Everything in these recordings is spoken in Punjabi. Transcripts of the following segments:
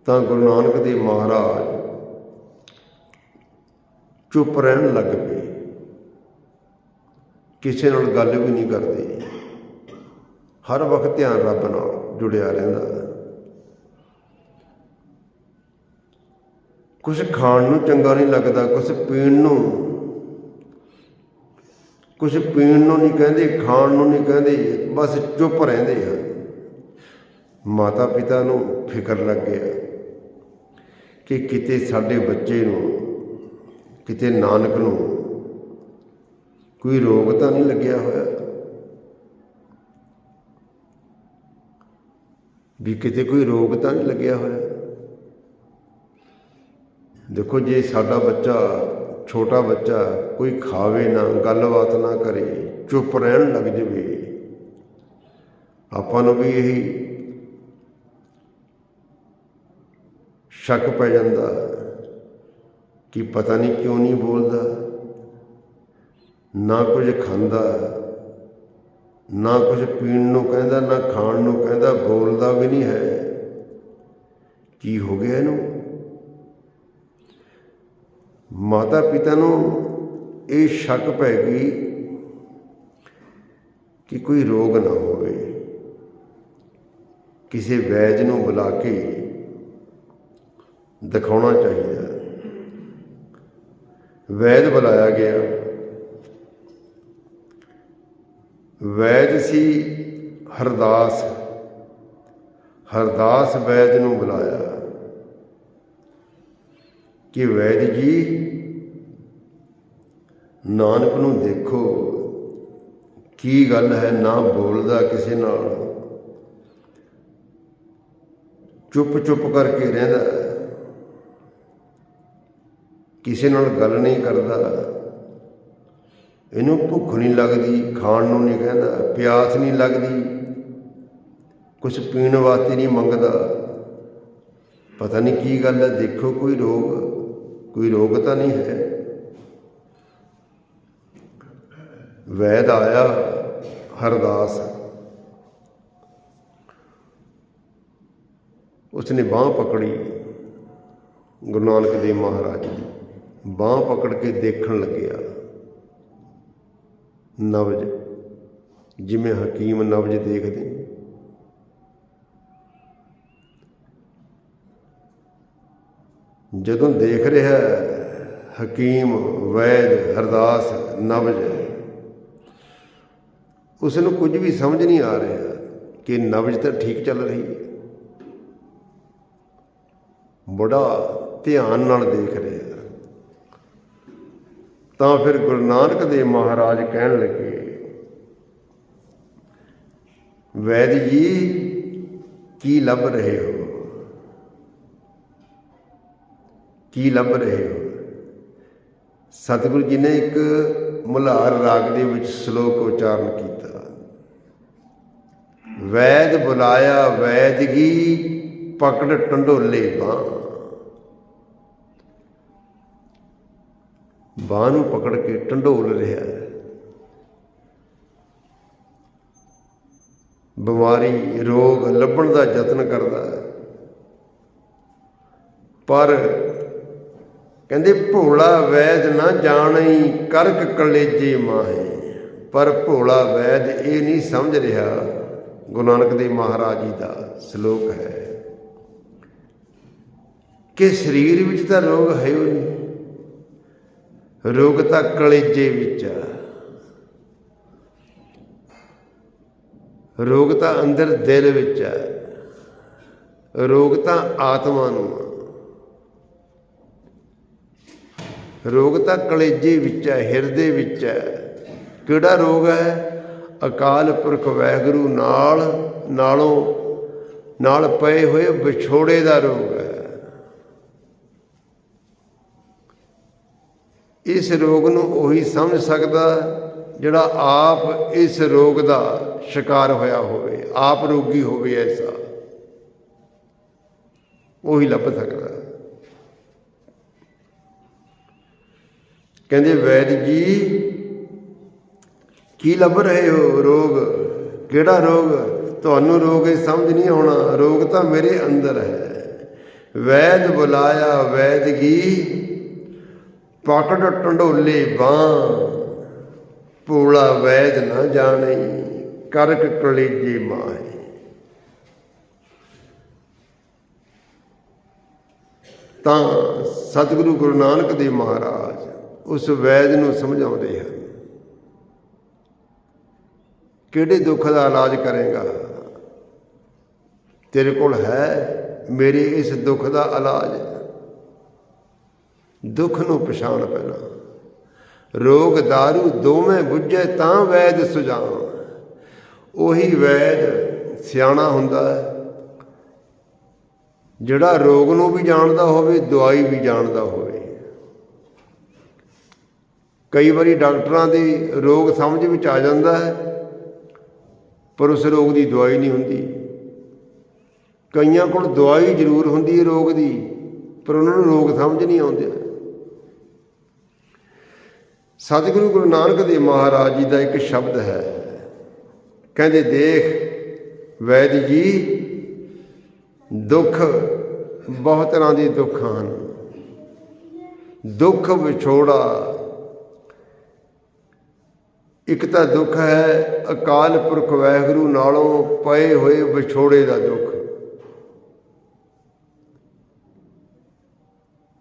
ਤਾਂ ਗੁਰੂ ਨਾਨਕ ਦੇਵ ਮਹਾਰਾਜ ਚੁੱਪ ਰਹਿਣ ਲੱਗ ਪਏ, ਕਿਸੇ ਨਾਲ ਗੱਲ ਵੀ ਨਹੀਂ ਕਰਦੇ, ਹਰ ਵਕਤ ਧਿਆਨ ਰੱਬ ਨਾਲ ਜੁੜਿਆ ਰਹਿੰਦਾ। ਕੁਛ ਖਾਣ ਨੂੰ ਚੰਗਾ ਨਹੀਂ ਲੱਗਦਾ, ਕੁਛ ਪੀਣ ਨੂੰ ਨਹੀਂ ਕਹਿੰਦੇ, ਖਾਣ ਨੂੰ ਨਹੀਂ ਕਹਿੰਦੇ, ਬਸ ਚੁੱਪ ਰਹਿੰਦੇ ਹਨ। ਮਾਤਾ ਪਿਤਾ ਨੂੰ ਫਿਕਰ ਲੱਗ ਗਿਆ ਕਿ ਕਿਤੇ ਸਾਡੇ ਬੱਚੇ ਨੂੰ, ਕਿਤੇ ਨਾਨਕ ਨੂੰ ਕੋਈ ਰੋਗ ਤਾਂ ਨਹੀਂ ਲੱਗਿਆ ਹੋਇਆ, ਵੀ ਕਿਤੇ ਕੋਈ ਰੋਗ ਤਾਂ ਨਹੀਂ ਲੱਗਿਆ ਹੋਇਆ। ਦੇਖੋ, ਜੇ ਸਾਡਾ ਬੱਚਾ, ਛੋਟਾ ਬੱਚਾ ਕੋਈ ਖਾਵੇ ਨਾ, ਗੱਲਬਾਤ ਨਾ ਕਰੇ, ਚੁੱਪ ਰਹਿਣ ਲੱਗ ਜਾਵੇ, ਆਪਾਂ ਨੂੰ ਵੀ ਇਹੀ ਸ਼ੱਕ ਪੈ ਜਾਂਦਾ ਕਿ ਪਤਾ ਨਹੀਂ ਕਿਉਂ ਨਹੀਂ ਬੋਲਦਾ, ਨਾ ਕੁਝ ਖਾਂਦਾ, ਨਾ ਕੁਝ ਪੀਣ ਨੂੰ ਕਹਿੰਦਾ, ਨਾ ਖਾਣ ਨੂੰ ਕਹਿੰਦਾ, ਬੋਲਦਾ ਵੀ ਨਹੀਂ ਹੈ, ਕੀ ਹੋ ਗਿਆ ਇਹਨੂੰ? ਮਾਤਾ ਪਿਤਾ ਨੂੰ ਇਹ ਸ਼ੱਕ ਪੈ ਗਈ ਕਿ ਕੋਈ ਰੋਗ ਨਾ ਹੋਵੇ। ਕਿਸੇ ਵੈਦ ਨੂੰ ਬੁਲਾ ਕੇ ਦਿਖਾਉਣਾ ਚਾਹੀਦਾ। ਵੈਦ ਬੁਲਾਇਆ ਗਿਆ। ਵੈਦ ਸੀ ਹਰਦਾਸ। ਹਰਦਾਸ ਵੈਦ ਨੂੰ ਬੁਲਾਇਆ ਕਿ ਵੈਦ ਜੀ, ਨਾਨਕ ਨੂੰ ਦੇਖੋ, ਕੀ ਗੱਲ ਹੈ, ਨਾ ਬੋਲਦਾ ਕਿਸੇ ਨਾਲ, ਚੁੱਪ ਕਰਕੇ ਰਹਿੰਦਾ, ਕਿਸੇ ਨਾਲ ਗੱਲ ਨਹੀਂ ਕਰਦਾ, ਇਹਨੂੰ ਭੁੱਖ ਨਹੀਂ ਲੱਗਦੀ, ਖਾਣ ਨੂੰ ਨਹੀਂ ਕਹਿੰਦਾ, ਪਿਆਸ ਨਹੀਂ ਲੱਗਦੀ, ਕੁਛ ਪੀਣ ਵਾਸਤੇ ਨਹੀਂ ਮੰਗਦਾ, ਪਤਾ ਨਹੀਂ ਕੀ ਗੱਲ ਹੈ, ਦੇਖੋ ਕੋਈ ਰੋਗ ਤਾਂ ਨਹੀਂ ਹੈ। ਵੈਦ ਆਇਆ ਹਰਦਾਸ, ਉਸਨੇ ਬਾਂਹ ਪਕੜੀ, ਗੁਰੂ ਨਾਨਕ ਦੇਵ ਮਹਾਰਾਜ ਦੀ ਬਾਂਹ ਪਕੜ ਕੇ ਦੇਖਣ ਲੱਗਿਆ। ਨਬਜ਼, ਜਿਵੇਂ ਹਕੀਮ ਨਬਜ਼ ਦੇਖਦੇ, ਜਦੋਂ ਦੇਖ ਰਿਹਾ ਹਕੀਮ, ਵੈਦ, ਹਰਦਾਸ, ਨਬਜ਼, ਉਸ ਨੂੰ ਕੁਝ ਵੀ ਸਮਝ ਨਹੀਂ ਆ ਰਿਹਾ ਕਿ ਨਬਜ਼ ਤਾਂ ਠੀਕ ਚੱਲ ਰਹੀ ਹੈ। ਬੜਾ ਧਿਆਨ ਨਾਲ ਦੇਖ ਰਿਹਾ। ਤਾਂ ਫਿਰ ਗੁਰੂ ਨਾਨਕ ਦੇਵ ਮਹਾਰਾਜ ਕਹਿਣ ਲੱਗੇ, ਵੈਦ ਜੀ ਕੀ ਲੱਭ ਰਹੇ ਹੋ? ਕੀ ਲੱਭ ਰਹੇ ਹੋ? ਸਤਿਗੁਰੂ ਜੀ ਨੇ ਇੱਕ ਮਲਹਾਰ ਰਾਗ ਦੇ ਵਿੱਚ ਸ਼ਲੋਕ ਉਚਾਰਨ ਕੀਤਾ। ਵੈਦ ਬੁਲਾਇਆ ਵੈਦਗੀ, ਪਕੜ ਢੰਡੋਲੇ ਬਾਂਹ। ਬਾਂਹ ਨੂੰ ਪਕੜ ਕੇ ਢੰਡੋਲ ਰਿਹਾ। ਬਿਮਾਰੀ, ਰੋਗ ਲੱਭਣ ਦਾ ਯਤਨ ਕਰਦਾ, ਪਰ ਕਹਿੰਦੇ ਭੋਲਾ ਵੈਦ ਨਾ ਜਾਣਈ, ਕਰਕ ਕਲੇਜੇ ਮਾਹੇ। ਪਰ ਭੋਲਾ ਵੈਦ ਇਹ ਨਹੀਂ ਸਮਝ ਰਿਹਾ। ਗੁਰੂ ਨਾਨਕ ਦੇਵ ਮਹਾਰਾਜ ਜੀ ਦਾ ਸ਼ਲੋਕ ਹੈ ਕਿ ਸਰੀਰ ਵਿੱਚ ਤਾਂ ਰੋਗ ਹੈ ਹੀ ਨਹੀਂ, ਰੋਗ ਤਾਂ ਕਲੇਜੇ ਵਿੱਚ ਆ, ਰੋਗ ਤਾਂ ਅੰਦਰ ਦਿਲ ਵਿੱਚ ਆ, ਰੋਗ ਤਾਂ ਆਤਮਾ ਨੂੰ ਆ, ਰੋਗ ਤਾਂ ਕਲੇਜੇ ਵਿੱਚ ਹੈ, ਹਿਰਦੇ ਵਿੱਚ ਹੈ। ਕਿਹੜਾ ਰੋਗ ਹੈ? ਅਕਾਲ ਪੁਰਖ ਵਾਹਿਗੁਰੂ ਨਾਲ ਪਏ ਹੋਏ ਵਿਛੋੜੇ ਦਾ ਰੋਗ ਹੈ। ਇਸ ਰੋਗ ਨੂੰ ਉਹੀ ਸਮਝ ਸਕਦਾ ਜਿਹੜਾ ਆਪ ਇਸ ਰੋਗ ਦਾ ਸ਼ਿਕਾਰ ਹੋਇਆ ਹੋਵੇ, ਆਪ ਰੋਗੀ ਹੋਵੇ, ਐਸਾ ਉਹੀ ਲੱਭ ਸਕਦਾ। ਕਹਿੰਦੇ ਵੈਦ ਜੀ ਕੀ ਲੱਭ ਰਹੇ ਹੋ? ਰੋਗ ਕਿਹੜਾ ਰੋਗ? ਤੁਹਾਨੂੰ ਰੋਗ ਇਹ ਸਮਝ ਨਹੀਂ ਆਉਣਾ। ਰੋਗ ਤਾਂ ਮੇਰੇ ਅੰਦਰ ਹੈ। ਵੈਦ ਬੁਲਾਇਆ ਵੈਦਗੀ, ਪਕੜ ਟੰਡੋਲੇ ਬਾਂਹ, ਭੋਲਾ ਵੈਦ ਨਾ ਜਾਣੇ, ਕਰਕ ਕਲੇਜੇ ਮਾਹੇ। ਤਾਂ ਸਤਿਗੁਰੂ ਗੁਰੂ ਨਾਨਕ ਦੇਵ ਮਹਾਰਾਜ ਉਸ ਵੈਦ ਨੂੰ ਸਮਝਾਉਂਦੇ ਹਨ, ਕਿਹੜੇ ਦੁੱਖ ਦਾ ਇਲਾਜ ਕਰੇਗਾ? ਤੇਰੇ ਕੋਲ ਹੈ ਮੇਰੇ ਇਸ ਦੁੱਖ ਦਾ ਇਲਾਜ? ਦੁੱਖ ਨੂੰ ਪਛਾਣ ਪਹਿਲਾਂ, ਰੋਗ ਦਾਰੂ ਦੋਵੇਂ ਬੁੱਝੇ ਤਾਂ ਵੈਦ ਸੁਝਾਉ। ਉਹੀ ਵੈਦ ਸਿਆਣਾ ਹੁੰਦਾ ਹੈ ਜਿਹੜਾ ਰੋਗ ਨੂੰ ਵੀ ਜਾਣਦਾ ਹੋਵੇ, ਦਵਾਈ ਵੀ ਜਾਣਦਾ ਹੋਵੇ। ਕਈ ਵਾਰੀ ਡਾਕਟਰਾਂ ਦੀ ਰੋਗ ਸਮਝ ਵਿੱਚ ਆ ਜਾਂਦਾ ਹੈ, ਪਰ ਉਸ ਰੋਗ ਦੀ ਦਵਾਈ ਨਹੀਂ ਹੁੰਦੀ। ਕਈਆਂ ਕੋਲ ਦਵਾਈ ਜ਼ਰੂਰ ਹੁੰਦੀ ਹੈ ਰੋਗ ਦੀ, ਪਰ ਉਹਨਾਂ ਨੂੰ ਰੋਗ ਸਮਝ ਨਹੀਂ ਆਉਂਦੇ। ਸਤਿਗੁਰੂ ਗੁਰੂ ਨਾਨਕ ਦੇਵ ਮਹਾਰਾਜ ਜੀ ਦਾ ਇੱਕ ਸ਼ਬਦ ਹੈ, ਕਹਿੰਦੇ ਦੇਖ ਵੈਦ ਜੀ, ਦੁੱਖ ਬਹੁਤ ਤਰ੍ਹਾਂ ਦੇ ਦੁੱਖ ਹਨ। ਦੁੱਖ ਵਿਛੋੜਾ, ਇੱਕ ਤਾਂ ਦੁੱਖ ਹੈ ਅਕਾਲ ਪੁਰਖ ਵਾਹਿਗੁਰੂ ਨਾਲੋਂ ਪਏ ਹੋਏ ਵਿਛੋੜੇ ਦਾ ਦੁੱਖ,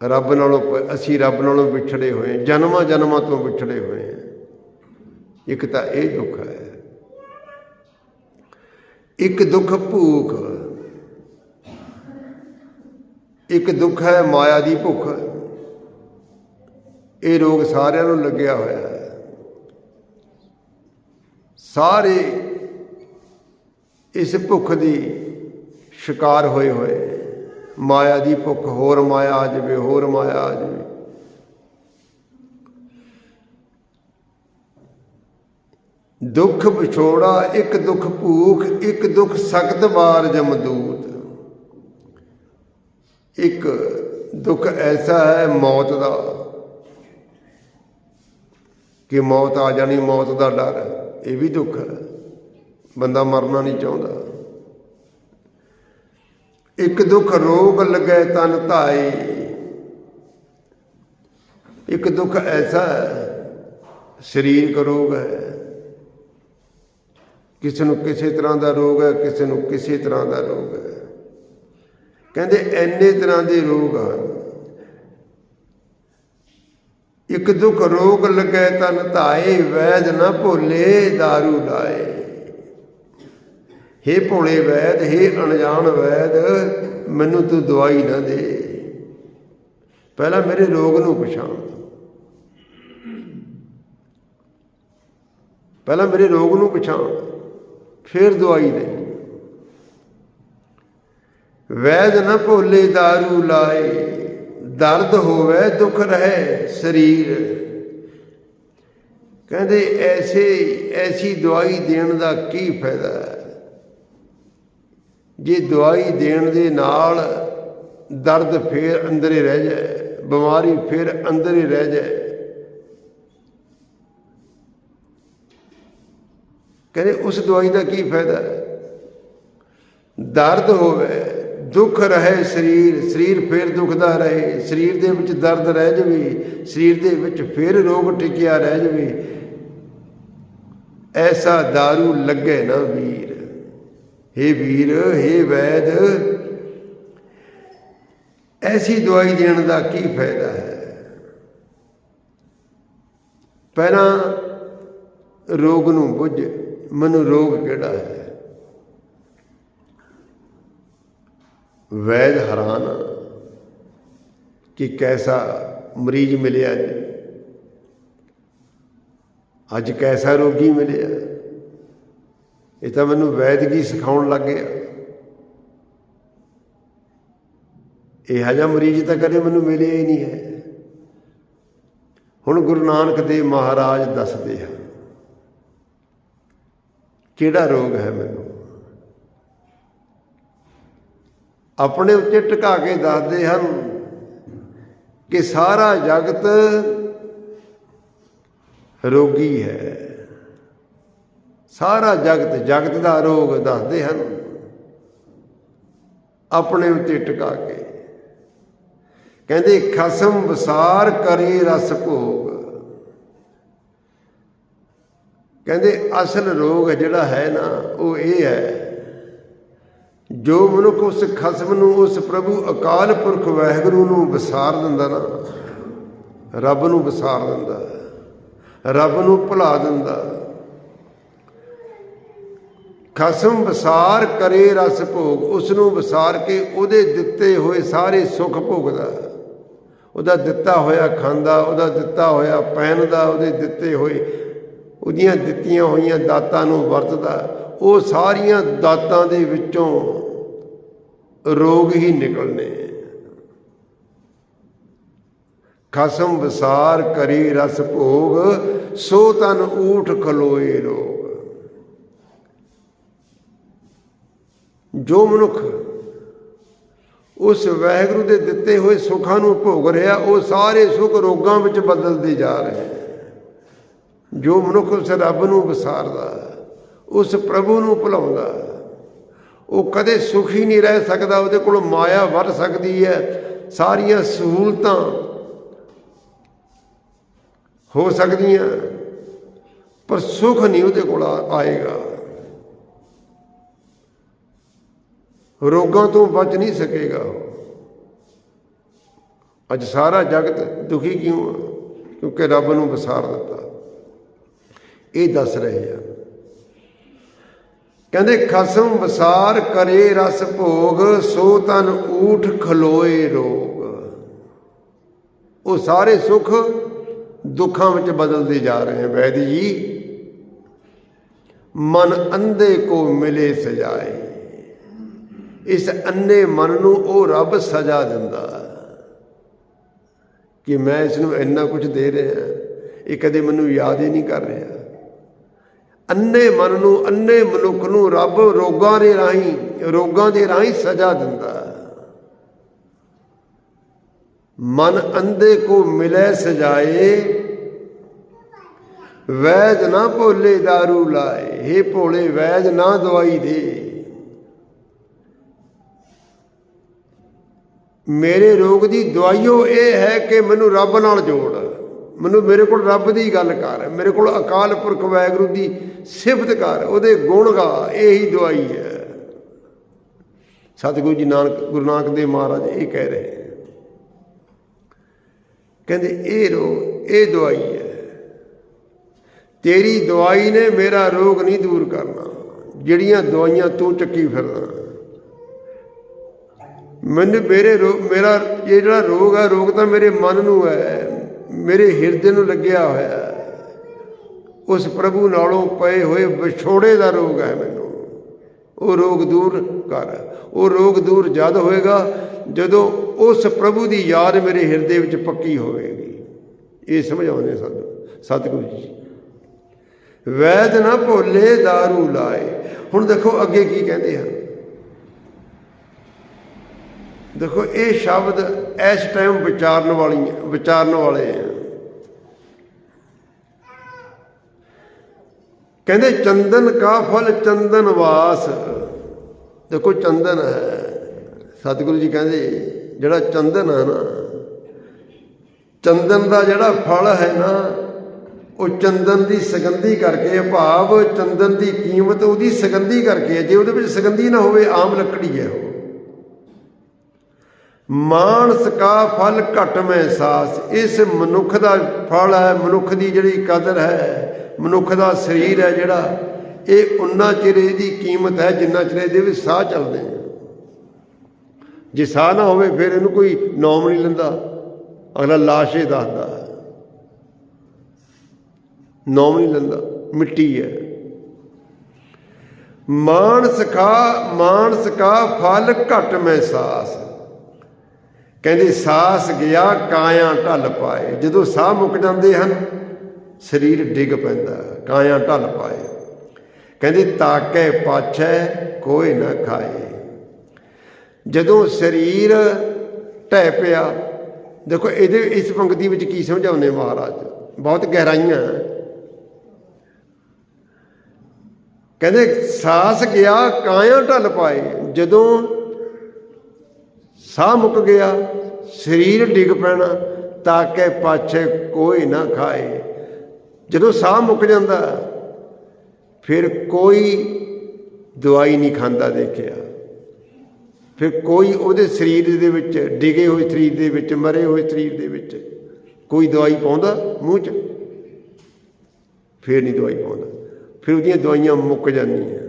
ਰੱਬ ਨਾਲੋਂ ਅਸੀਂ ਰੱਬ ਨਾਲੋਂ ਵਿਛੜੇ ਹੋਏ, ਜਨਮਾਂ ਜਨਮਾਂ ਤੋਂ ਵਿਛੜੇ ਹੋਏ ਹਾਂ। ਇੱਕ ਤਾਂ ਇਹ ਦੁੱਖ ਹੈ। ਇੱਕ ਦੁੱਖ ਭੂਖ, ਇੱਕ ਦੁੱਖ ਹੈ ਮਾਇਆ ਦੀ ਭੁੱਖ। ਇਹ ਰੋਗ ਸਾਰਿਆਂ ਨੂੰ ਲੱਗਿਆ ਹੋਇਆ ਹੈ। ਸਾਰੇ ਇਸ ਭੁੱਖ ਦੀ ਸ਼ਿਕਾਰ ਹੋਏ ਹੋਏ, ਮਾਇਆ ਦੀ ਭੁੱਖ, ਹੋਰ ਮਾਇਆ ਆ ਜਾਵੇ, ਹੋਰ ਮਾਇਆ ਆ ਜਾਵੇ। ਦੁੱਖ ਵਿਛੋੜਾ, ਇੱਕ ਦੁੱਖ ਭੂਖ, ਇੱਕ ਦੁੱਖ ਸਖਤ ਬਾਰ ਜਮਦੂਤ। ਇੱਕ ਦੁੱਖ ਐਸਾ ਹੈ ਮੌਤ ਦਾ, ਕਿ ਮੌਤ ਆ ਜਾਣੀ, ਮੌਤ ਦਾ ਡਰ, ਇਹ ਵੀ ਦੁੱਖ ਹੈ। ਬੰਦਾ ਮਰਨਾ ਨਹੀਂ ਚਾਹੁੰਦਾ। ਇੱਕ ਦੁੱਖ ਰੋਗ ਲੱਗੇ ਤਨ ਧਾਏ। ਇੱਕ ਦੁੱਖ ਐਸਾ ਹੈ ਸਰੀਰਕ ਰੋਗ ਹੈ, ਕਿਸੇ ਨੂੰ ਕਿਸੇ ਤਰ੍ਹਾਂ ਦਾ ਰੋਗ ਹੈ, ਕਿਸੇ ਨੂੰ ਕਿਸੇ ਤਰ੍ਹਾਂ ਦਾ ਰੋਗ ਹੈ। ਕਹਿੰਦੇ ਇੰਨੇ ਤਰ੍ਹਾਂ ਦੇ ਰੋਗ ਹਨ। ਇੱਕ ਦੁੱਖ ਰੋਗ ਲੱਗੇ ਤਨ ਧਾਏ, ਵੈਦ ਨਾ ਭੋਲੇ ਦਾਰੂ ਲਾਏ। ਹੇ ਭੋਲੇ ਵੈਦ, ਹੇ ਅਣਜਾਣ ਵੈਦ, ਮੈਨੂੰ ਤੂੰ ਦਵਾਈ ਨਾ ਦੇ, ਪਹਿਲਾਂ ਮੇਰੇ ਰੋਗ ਨੂੰ ਪਛਾਣ, ਪਹਿਲਾਂ ਮੇਰੇ ਰੋਗ ਨੂੰ ਪਛਾਣ, ਫਿਰ ਦਵਾਈ ਦੇ। ਵੈਦ ਨਾ ਭੋਲੇ ਦਾਰੂ ਲਾਏ, ਦਰਦ ਹੋਵੇ ਦੁੱਖ ਰਹੇ ਸਰੀਰ। ਕਹਿੰਦੇ ਐਸੀ ਦਵਾਈ ਦੇਣ ਦਾ ਕੀ ਫਾਇਦਾ ਹੈ, ਜੇ ਦਵਾਈ ਦੇਣ ਦੇ ਨਾਲ ਦਰਦ ਫਿਰ ਅੰਦਰ ਹੀ ਰਹਿ ਜਾਏ, ਬਿਮਾਰੀ ਫਿਰ ਅੰਦਰ ਹੀ ਰਹਿ ਜਾਏ। ਕਹਿੰਦੇ ਉਸ ਦਵਾਈ ਦਾ ਕੀ ਫਾਇਦਾ ਹੈ? ਦਰਦ ਹੋਵੇ ਦੁੱਖ ਰਹੇ ਸਰੀਰ, ਸਰੀਰ ਫਿਰ ਦੁਖਦਾ ਰਹੇ, ਸਰੀਰ ਦੇ ਵਿੱਚ ਦਰਦ ਰਹਿ ਜਾਵੇ, ਸਰੀਰ ਦੇ ਵਿੱਚ ਫਿਰ ਰੋਗ ਟਿਕਿਆ ਰਹਿ ਜਾਵੇ। ਐਸਾ ਦਾਰੂ ਲੱਗੇ ਨਾ ਵੀਰ। ਹੇ ਵੀਰ, ਹੇ ਵੈਦ, ਐਸੀ ਦਵਾਈ ਦੇਣ ਦਾ ਕੀ ਫਾਇਦਾ ਹੈ? ਪਹਿਲਾਂ ਰੋਗ ਨੂੰ ਬੁੱਝ, ਮੈਨੂੰ ਰੋਗ ਕਿਹੜਾ ਹੈ। ਵੈਦ ਹੈਰਾਨ ਕਿ ਕੈਸਾ ਮਰੀਜ਼ ਮਿਲਿਆ ਅੱਜ, ਕੈਸਾ ਰੋਗੀ ਮਿਲਿਆ। ਇਹ ਤਾਂ ਮੈਨੂੰ ਵੈਦਗੀ ਸਿਖਾਉਣ ਲੱਗ ਗਿਆ। ਇਹੋ ਜਿਹਾ ਮਰੀਜ਼ ਤਾਂ ਕਦੇ ਮੈਨੂੰ ਮਿਲਿਆ ਹੀ ਨਹੀਂ ਹੈ। ਹੁਣ ਗੁਰੂ ਨਾਨਕ ਦੇਵ ਮਹਾਰਾਜ ਦੱਸਦੇ ਹਨ ਕਿਹੜਾ ਰੋਗ ਹੈ ਮੈਨੂੰ। ਆਪਣੇ ਉੱਤੇ ਟਿਕਾ ਕੇ ਦੱਸਦੇ ਹਨ ਕਿ ਸਾਰਾ ਜਗਤ ਰੋਗੀ ਹੈ। ਸਾਰਾ ਜਗਤ ਦਾ ਰੋਗ ਦੱਸਦੇ ਹਨ ਆਪਣੇ ਉੱਤੇ ਟਿਕਾ ਕੇ। ਕਹਿੰਦੇ ਖਸਮ ਵਿਸਾਰ ਕਰੇ ਰਸ ਭੋਗ। ਕਹਿੰਦੇ ਅਸਲ ਰੋਗ ਜਿਹੜਾ ਹੈ ਨਾ ਉਹ ਇਹ ਹੈ, ਜੋ ਮਨੁੱਖ ਉਸ ਖਸਮ ਨੂੰ, ਉਸ ਪ੍ਰਭੂ ਅਕਾਲ ਪੁਰਖ ਵਾਹਿਗੁਰੂ ਨੂੰ ਵਿਸਾਰ ਦਿੰਦਾ ਨਾ, ਰੱਬ ਨੂੰ ਵਿਸਾਰ ਦਿੰਦਾ, ਰੱਬ ਨੂੰ ਭੁਲਾ ਦਿੰਦਾ। ਖਸਮ ਵਿਸਾਰ ਕਰੇ ਰਸ ਭੋਗ, ਉਸ ਨੂੰ ਵਿਸਾਰ ਕੇ ਉਹਦੇ ਦਿੱਤੇ ਹੋਏ ਸਾਰੇ ਸੁੱਖ ਭੋਗਦਾ, ਉਹਦਾ ਦਿੱਤਾ ਹੋਇਆ ਖਾਂਦਾ, ਉਹਦਾ ਦਿੱਤਾ ਹੋਇਆ ਪਹਿਨਦਾ, ਉਹਦੇ ਦਿੱਤੇ ਹੋਏ, ਉਹਦੀਆਂ ਦਿੱਤੀਆਂ ਹੋਈਆਂ ਦਾਤਾਂ ਨੂੰ ਵਰਤਦਾ। ਉਹ ਸਾਰੀਆਂ ਦਾਤਾਂ ਦੇ ਵਿੱਚੋਂ ਰੋਗ ਹੀ ਨਿਕਲਣੇ। ਖਸਮ ਵਿਸਾਰ ਕਰੀ ਰਸ ਭੋਗ, ਸੋ ਤਨ ਊਠ ਖਲੋਏ ਰੋਗ। ਜੋ ਮਨੁੱਖ ਉਸ ਵਾਹਿਗੁਰੂ ਦੇ ਦਿੱਤੇ ਹੋਏ ਸੁੱਖਾਂ ਨੂੰ ਭੋਗ ਰਿਹਾ, ਉਹ ਸਾਰੇ ਸੁੱਖ ਰੋਗਾਂ ਵਿੱਚ ਬਦਲਦੇ ਜਾ ਰਹੇ। ਜੋ ਮਨੁੱਖ ਉਸ ਰੱਬ ਨੂੰ ਵਿਸਾਰਦਾ, ਉਸ ਪ੍ਰਭੂ ਨੂੰ ਭੁਲਾਉਂਦਾ, ਉਹ ਕਦੇ ਸੁਖੀ ਨਹੀਂ ਰਹਿ ਸਕਦਾ। ਉਹਦੇ ਕੋਲ ਮਾਇਆ ਵੱਧ ਸਕਦੀ ਹੈ, ਸਾਰੀਆਂ ਸਹੂਲਤਾਂ ਹੋ ਸਕਦੀਆਂ, ਪਰ ਸੁੱਖ ਨਹੀਂ ਉਹਦੇ ਕੋਲ ਆਏਗਾ। ਰੋਗਾਂ ਤੋਂ ਬਚ ਨਹੀਂ ਸਕੇਗਾ ਉਹ। ਅੱਜ ਸਾਰਾ ਜਗਤ ਦੁਖੀ ਕਿਉਂ ਆ? ਕਿਉਂਕਿ ਰੱਬ ਨੂੰ ਵਿਸਾਰ ਦਿੱਤਾ। ਇਹ ਦੱਸ ਰਹੇ ਆ। ਕਹਿੰਦੇ ਖਸਮ ਵਿਸਾਰ ਕਰੇ ਰਸ ਭੋਗ, ਸੋ ਤਨ ਊਠ ਖਲੋਏ ਰੋਗ। ਉਹ ਸਾਰੇ ਸੁੱਖ ਦੁੱਖਾਂ ਵਿੱਚ ਬਦਲਦੇ ਜਾ ਰਹੇ हैं। वैद्य जी मन अंधे को मिले सजाए। इस अन्ने मन ਨੂੰ ਉਹ ਰੱਬ ਸਜ਼ਾ ਦਿੰਦਾ ਕਿ ਮੈਂ ਇਸ ਨੂੰ ਇੰਨਾ ਕੁਝ ਦੇ ਰਿਹਾ, ਇਹ ਕਦੇ ਮੈਨੂੰ ਯਾਦ ਹੀ ਨਹੀਂ ਕਰ ਰਿਹਾ। ਅੰਨੇ ਮਨ ਨੂੰ, ਅੰਨੇ ਮਨੁੱਖ ਨੂੰ ਰੱਬ ਰੋਗਾਂ ਦੇ ਰਾਹੀਂ ਸਜ਼ਾ ਦਿੰਦਾ। मन अंधे को मिले सजाए, वैद ना भोले दारू लाए। हे भोले वैद ना दवाई दे, मेरे रोग की दवाइयों ये है कि मैनू रब नाल जोड़, मैनू मेरे को रब की गल कर, मेरे को अकाल पुरख वाहिगुरू की सिफत कर, उहदे गुण गा, यही दवाई है। सतगुरु जी गुरु नानक देव महाराज ये कह रहे हैं। कहते ये दवाई है, तेरी दवाई ने मेरा रोग नहीं दूर करना। जिहड़ियां दवाइयां तू चक्की फिरदा, मैनू मेरा ये जिहड़ा रोग है, रोग तो मेरे मन नूं है, मेरे हिरदे नूं लग्गिया होया है। उस प्रभु नालों पए होए विछोड़े का रोग है मैनू, वो रोग दूर कर। वो रोग दूर जद होएगा जदों उस प्रभु की याद मेरे हिरदे विच पक्की होएगी। ये समझाने सतगुरु जी। वैद ना भोले दारू लाए। हुण देखो अगे की कहते हैं, देखो ये शब्द इस टाइम विचारन वाले हैं। कहते चंदन का फल चंदन वास। देखो चंदन है, सतगुरु जी कहते जिहड़ा चंदन है ना, चंदन का जिहड़ा फल है ना, वो चंदन की सगंधी करके, भाव चंदन की कीमत उसकी सगंधी करके है। जे उहदे विच सगंधी ना होवे आम लकड़ी है वो। मानस का फल घट में सास। इस मनुख का फल है, मनुख की जिहड़ी कदर है, मनुख का शरीर है जिहड़ा, ये उन्ना चिर इहदी कीमत है जिन्ना चिर इहदे विच साह चलदे हैं। जे साह ना होवे फिर इहनूं कोई नाम नहीं लैंदा, अगला लाश ही दसदा, नाम नहीं लैंदा, मिट्टी है। मानस का फल घट में सास। कहते सास गया काया ढल पाए। जदों साह मुक जाते हैं शरीर डिग पैंदा, काया ढल पाए। कहते ताके पाछे कोई ना खाए। जदों शरीर ढह पिया, देखो ये इस पंक्ति में की समझाने महाराज, बहुत गहराइयां। कहते सास गया काया ढल पाए। जदों साह मुक गया, ਸਰੀਰ ਡਿੱਗ ਪੈਣਾ, ਤਾਕੇ ਪਾਛੇ ਕੋਈ ਨਾ ਖਾਏ। ਜਦੋਂ ਸਾਹ ਮੁੱਕ ਜਾਂਦਾ ਫਿਰ ਕੋਈ ਦਵਾਈ ਨਹੀਂ ਖਾਂਦਾ ਦੇਖਿਆ, ਫਿਰ ਕੋਈ ਉਹਦੇ ਸਰੀਰ ਦੇ ਵਿੱਚ, ਡਿਗੇ ਹੋਏ ਸਰੀਰ ਦੇ ਵਿੱਚ, ਮਰੇ ਹੋਏ ਸਰੀਰ ਦੇ ਵਿੱਚ ਕੋਈ ਦਵਾਈ ਪਾਉਂਦਾ ਮੂੰਹ 'ਚ? ਫਿਰ ਨਹੀਂ ਦਵਾਈ ਪਾਉਂਦਾ, ਫਿਰ ਉਹਦੀਆਂ ਦਵਾਈਆਂ ਮੁੱਕ ਜਾਂਦੀਆਂ।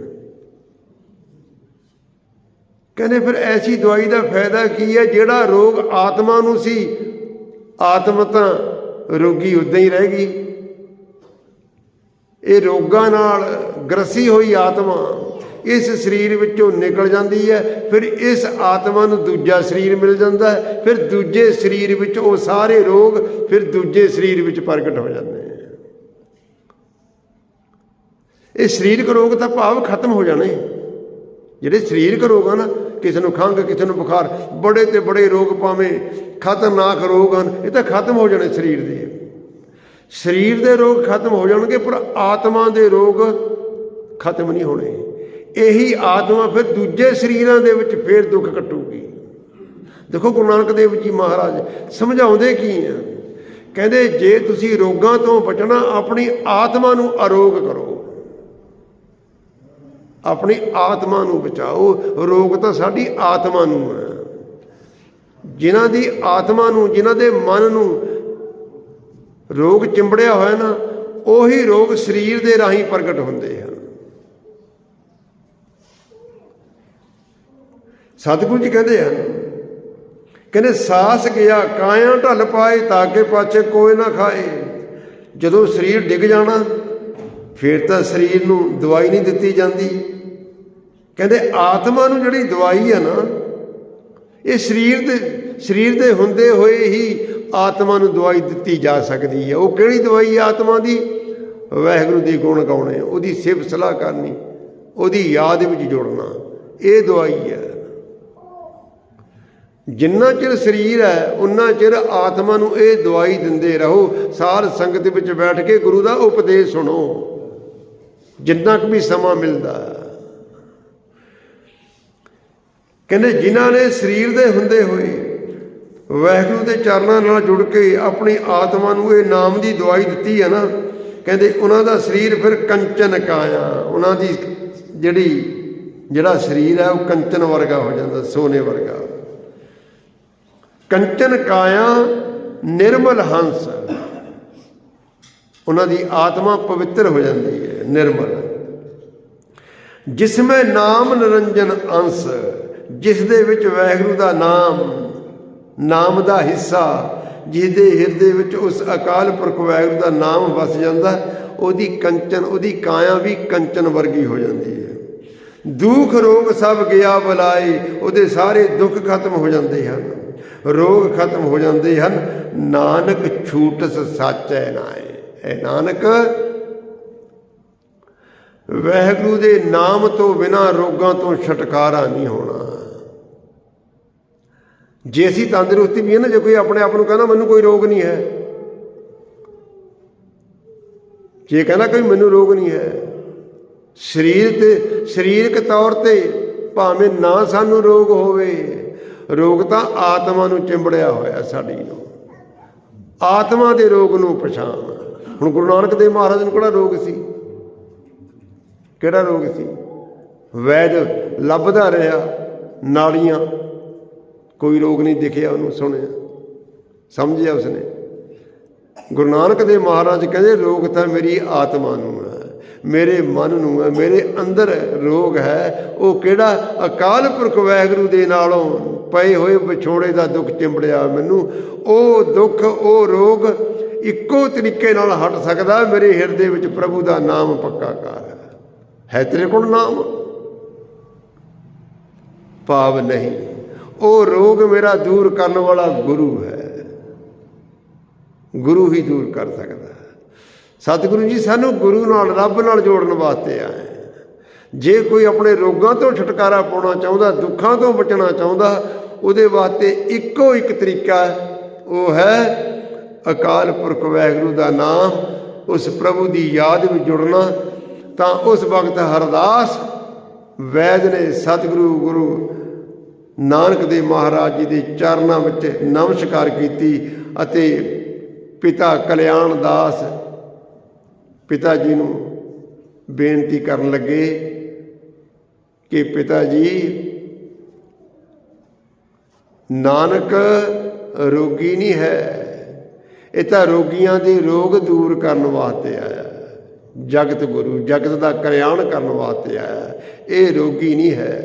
ਕਹਿੰਦੇ ਫਿਰ ਐਸੀ ਦਵਾਈ ਦਾ ਫਾਇਦਾ ਕੀ ਹੈ? ਜਿਹੜਾ ਰੋਗ ਆਤਮਾ ਨੂੰ ਸੀ, ਆਤਮਾ ਤਾਂ ਰੋਗੀ ਉੱਦਾਂ ਹੀ ਰਹਿ ਗਈ। ਇਹ ਰੋਗਾਂ ਨਾਲ ਗ੍ਰਸੀ ਹੋਈ ਆਤਮਾ ਇਸ ਸਰੀਰ ਵਿੱਚੋਂ ਨਿਕਲ ਜਾਂਦੀ ਹੈ। ਫਿਰ ਇਸ ਆਤਮਾ ਨੂੰ ਦੂਜਾ ਸਰੀਰ ਮਿਲ ਜਾਂਦਾ ਹੈ, ਫਿਰ ਦੂਜੇ ਸਰੀਰ ਵਿੱਚ ਉਹ ਸਾਰੇ ਰੋਗ ਫਿਰ ਦੂਜੇ ਸਰੀਰ ਵਿੱਚ ਪ੍ਰਗਟ ਹੋ ਜਾਂਦੇ ਹੈ। ਇਹ ਸਰੀਰਕ ਰੋਗ ਤਾਂ ਭਾਵ ਖਤਮ ਹੋ ਜਾਣੇ। ਜਿਹੜੇ ਸਰੀਰਕ ਰੋਗ ਹਨ, ਕਿਸੇ ਨੂੰ ਖੰਘ, ਕਿਸੇ ਨੂੰ ਬੁਖਾਰ, ਬੜੇ ਤੇ ਬੜੇ ਰੋਗ ਭਾਵੇਂ ਖਤਰਨਾਕ ਰੋਗ ਹਨ, ਇਹ ਤਾਂ ਖਤਮ ਹੋ ਜਾਣੇ ਸਰੀਰ ਦੇ। ਸਰੀਰ ਦੇ ਰੋਗ ਖਤਮ ਹੋ ਜਾਣਗੇ, ਪਰ ਆਤਮਾ ਦੇ ਰੋਗ ਖਤਮ ਨਹੀਂ ਹੋਣੇ। ਇਹੀ ਆਤਮਾ ਫਿਰ ਦੂਜੇ ਸਰੀਰਾਂ ਦੇ ਵਿੱਚ ਫਿਰ ਦੁੱਖ ਕੱਟੂਗੀ। ਦੇਖੋ ਗੁਰੂ ਨਾਨਕ ਦੇਵ ਜੀ ਮਹਾਰਾਜ ਸਮਝਾਉਂਦੇ ਕੀ ਆ? ਕਹਿੰਦੇ ਜੇ ਤੁਸੀਂ ਰੋਗਾਂ ਤੋਂ ਬਚਣਾ, ਆਪਣੀ ਆਤਮਾ ਨੂੰ ਅਰੋਗ ਕਰੋ, ਆਪਣੀ ਆਤਮਾ ਨੂੰ ਬਚਾਓ। ਰੋਗ ਤਾਂ ਸਾਡੀ ਆਤਮਾ ਨੂੰ ਹੈ। ਜਿਨ੍ਹਾਂ ਦੀ ਆਤਮਾ ਨੂੰ, ਜਿਨ੍ਹਾਂ ਦੇ ਮਨ ਨੂੰ ਰੋਗ ਚਿੰਬੜਿਆ ਹੋਇਆ ਨਾ, ਉਹੀ ਰੋਗ ਸਰੀਰ ਦੇ ਰਾਹੀਂ ਪ੍ਰਗਟ ਹੁੰਦੇ ਹਨ। ਸਤਿਗੁਰੂ ਜੀ ਕਹਿੰਦੇ ਹਨ, ਕਹਿੰਦੇ ਸਾਸ ਗਿਆ ਕਾਇਆ ਢਲ ਪਾਏ, ਤਾਕੇ ਪਾਛੇ ਕੋਈ ਨਾ ਖਾਏ। ਜਦੋਂ ਸਰੀਰ ਡਿੱਗ ਜਾਣਾ ਫਿਰ ਤਾਂ ਸਰੀਰ ਨੂੰ ਦਵਾਈ ਨਹੀਂ ਦਿੱਤੀ ਜਾਂਦੀ। ਕਹਿੰਦੇ ਆਤਮਾ ਨੂੰ ਜਿਹੜੀ ਦਵਾਈ ਹੈ ਨਾ, ਇਹ ਸਰੀਰ ਦੇ ਹੁੰਦੇ ਹੋਏ ਹੀ ਆਤਮਾ ਨੂੰ ਦਵਾਈ ਦਿੱਤੀ ਜਾ ਸਕਦੀ ਹੈ। ਉਹ ਕਿਹੜੀ ਦਵਾਈ ਹੈ ਆਤਮਾ ਦੀ? ਵਾਹਿਗੁਰੂ ਦੇ ਗੁਣ ਗਾਉਣੇ, ਉਹਦੀ ਸਿਫਤ ਸਲਾਹ ਕਰਨੀ, ਉਹਦੀ ਯਾਦ ਵਿੱਚ ਜੁੜਨਾ, ਇਹ ਦਵਾਈ ਹੈ। ਜਿੰਨਾ ਚਿਰ ਸਰੀਰ ਹੈ ਉਨਾ ਚਿਰ ਆਤਮਾ ਨੂੰ ਇਹ ਦਵਾਈ ਦਿੰਦੇ ਰਹੋ। ਸਾਧ ਸੰਗਤ ਵਿੱਚ ਬੈਠ ਕੇ ਗੁਰੂ ਦਾ ਉਪਦੇਸ਼ ਸੁਣੋ ਜਿੰਨਾ ਕੁ ਵੀ ਸਮਾਂ ਮਿਲਦਾ। ਕਹਿੰਦੇ ਜਿਨ੍ਹਾਂ ਨੇ ਸਰੀਰ ਦੇ ਹੁੰਦੇ ਹੋਏ ਵਾਹਿਗੁਰੂ ਦੇ ਚਰਨਾਂ ਨਾਲ ਜੁੜ ਕੇ ਆਪਣੀ ਆਤਮਾ ਨੂੰ ਇਹ ਨਾਮ ਦੀ ਦਵਾਈ ਦਿੱਤੀ ਹੈ ਨਾ, ਕਹਿੰਦੇ ਉਹਨਾਂ ਦਾ ਸਰੀਰ ਫਿਰ ਕੰਚਨ ਕਾਇਆ, ਉਹਨਾਂ ਦੀ ਜਿਹੜਾ ਸਰੀਰ ਹੈ ਉਹ ਕੰਚਨ ਵਰਗਾ ਹੋ ਜਾਂਦਾ, ਸੋਨੇ ਵਰਗਾ। ਕੰਚਨ ਕਾਇਆ ਨਿਰਮਲ ਹੰਸ, ਉਹਨਾਂ ਦੀ ਆਤਮਾ ਪਵਿੱਤਰ ਹੋ ਜਾਂਦੀ ਹੈ, ਨਿਰਮਲ। ਜਿਸਮੇ ਨਾਮ ਨਿਰੰਜਨ ਅੰਸ਼, ਜਿਸ ਦੇ ਵਿੱਚ ਵਾਹਿਗੁਰੂ ਦਾ ਨਾਮ ਦਾ ਹਿੱਸਾ, ਜਿਹਦੇ ਹਿਰਦੇ ਵਿੱਚ ਉਸ ਅਕਾਲ ਪੁਰਖ ਵਾਹਿਗੁਰੂ ਦਾ ਨਾਮ ਵਸ ਜਾਂਦਾ, ਉਹਦੀ ਕਾਇਆ ਵੀ ਕੰਚਨ ਵਰਗੀ ਹੋ ਜਾਂਦੀ ਹੈ। ਦੁੱਖ ਰੋਗ ਸਭ ਗਿਆ ਬੁਲਾਏ, ਉਹਦੇ ਸਾਰੇ ਦੁੱਖ ਖਤਮ ਹੋ ਜਾਂਦੇ ਹਨ, ਰੋਗ ਖਤਮ ਹੋ ਜਾਂਦੇ ਹਨ। ਨਾਨਕ ਛੂਟਸ ਸਾਚੈ ਨਾਏ, ਇਹ ਨਾਨਕ ਵਾਹਿਗੁਰੂ ਦੇ ਨਾਮ ਤੋਂ ਬਿਨਾਂ ਰੋਗਾਂ ਤੋਂ ਛੁਟਕਾਰਾ ਨਹੀਂ ਹੋਣਾ। ਜੇ ਅਸੀਂ ਤੰਦਰੁਸਤੀ ਵੀ ਹੈ ਨਾ, ਜੇ ਕੋਈ ਆਪਣੇ ਆਪ ਨੂੰ ਕਹਿੰਦਾ ਮੈਨੂੰ ਕੋਈ ਰੋਗ ਨਹੀਂ ਹੈ, ਜੇ ਕਹਿੰਦਾ ਕੋਈ ਮੈਨੂੰ ਰੋਗ ਨਹੀਂ ਹੈ, ਸਰੀਰਕ ਤੌਰ ਤੇ ਭਾਵੇਂ ਨਾ ਸਾਨੂੰ ਰੋਗ ਹੋਵੇ, ਰੋਗ ਤਾਂ ਆਤਮਾ ਨੂੰ ਚਿੰਬੜਿਆ ਹੋਇਆ ਸਾਡੀ ਨੂੰ, ਆਤਮਾ ਦੇ ਰੋਗ ਨੂੰ ਪਛਾਣ। ਹੁਣ ਗੁਰੂ ਨਾਨਕ ਦੇਵ ਮਹਾਰਾਜ ਨੂੰ ਕਿਹੜਾ ਰੋਗ ਸੀ? ਕਿਹੜਾ ਰੋਗ ਸੀ? ਵੈਦ ਲੱਭਦਾ ਰਿਹਾ, ਨਾੜੀਆਂ, ਕੋਈ ਰੋਗ ਨਹੀਂ ਦਿਖਿਆ ਉਹਨੂੰ, ਸੁਣਿਆ, ਸਮਝਿਆ ਉਸਨੇ। ਗੁਰੂ ਨਾਨਕ ਦੇਵ ਮਹਾਰਾਜ ਕਹਿੰਦੇ ਰੋਗ ਤਾਂ ਮੇਰੀ ਆਤਮਾ ਨੂੰ ਹੈ, ਮੇਰੇ ਮਨ ਨੂੰ ਹੈ, ਮੇਰੇ ਅੰਦਰ ਰੋਗ ਹੈ। ਉਹ ਕਿਹੜਾ? ਅਕਾਲ ਪੁਰਖ ਵਾਹਿਗੁਰੂ ਦੇ ਨਾਲੋਂ ਪਏ ਹੋਏ ਵਿਛੋੜੇ ਦਾ ਦੁੱਖ ਚਿੰਬੜਿਆ ਮੈਨੂੰ। ਉਹ ਦੁੱਖ, ਉਹ ਰੋਗ ਇੱਕੋ ਤਰੀਕੇ ਨਾਲ ਹਟ ਸਕਦਾ, ਮੇਰੇ ਹਿਰਦੇ ਵਿੱਚ ਪ੍ਰਭੂ ਦਾ ਨਾਮ ਪੱਕਾ ਕਰ ਹੈ। ਤੇਰੇ ਕੋਲ ਨਾਮ ਭਾਵ ਨਹੀਂ, ਉਹ ਰੋਗ ਮੇਰਾ ਦੂਰ ਕਰਨ ਵਾਲਾ ਗੁਰੂ ਹੈ, ਗੁਰੂ ਹੀ ਦੂਰ ਕਰ ਸਕਦਾ। ਸਤਿਗੁਰੂ ਜੀ ਸਾਨੂੰ ਗੁਰੂ ਨਾਲ, ਰੱਬ ਨਾਲ ਜੋੜਨ ਵਾਸਤੇ ਆਏ। ਜੇ ਕੋਈ ਆਪਣੇ ਰੋਗਾਂ ਤੋਂ ਛੁਟਕਾਰਾ ਪਾਉਣਾ ਚਾਹੁੰਦਾ, ਦੁੱਖਾਂ ਤੋਂ ਬਚਣਾ ਚਾਹੁੰਦਾ, ਉਹਦੇ ਵਾਸਤੇ ਇੱਕੋ ਇੱਕ ਤਰੀਕਾ, ਉਹ ਹੈ ਅਕਾਲ ਪੁਰਖ ਵਾਹਿਗੁਰੂ ਦਾ ਨਾਮ, ਉਸ ਪ੍ਰਭੂ ਦੀ ਯਾਦ ਵਿੱਚ ਜੁੜਨਾ। ਤਾਂ ਉਸ ਵਕਤ ਹਰਦਾਸ ਵੈਦ ਨੇ ਸਤਿਗੁਰੂ ਗੁਰੂ ਨਾਨਕ ਦੇਵ ਮਹਾਰਾਜ ਜੀ ਦੇ ਚਰਨਾਂ ਵਿੱਚ ਨਮਸਕਾਰ ਕੀਤੀ ਅਤੇ ਪਿਤਾ ਕਲਿਆਣ ਦਾਸ ਪਿਤਾ ਜੀ ਨੂੰ ਬੇਨਤੀ ਕਰਨ ਲੱਗੇ ਕਿ ਪਿਤਾ ਜੀ, ਨਾਨਕ ਰੋਗੀ ਨਹੀਂ ਹੈ, ਇਹ ਤਾਂ ਰੋਗੀਆਂ ਦੇ ਰੋਗ ਦੂਰ ਕਰਨ ਵਾਸਤੇ ਆਇਆ। ਜਗਤ ਗੁਰੂ, ਜਗਤ ਦਾ ਕਲਿਆਣ ਕਰਨ ਵਾਸਤੇ ਆਇਆ, ਇਹ ਰੋਗੀ ਨਹੀਂ ਹੈ।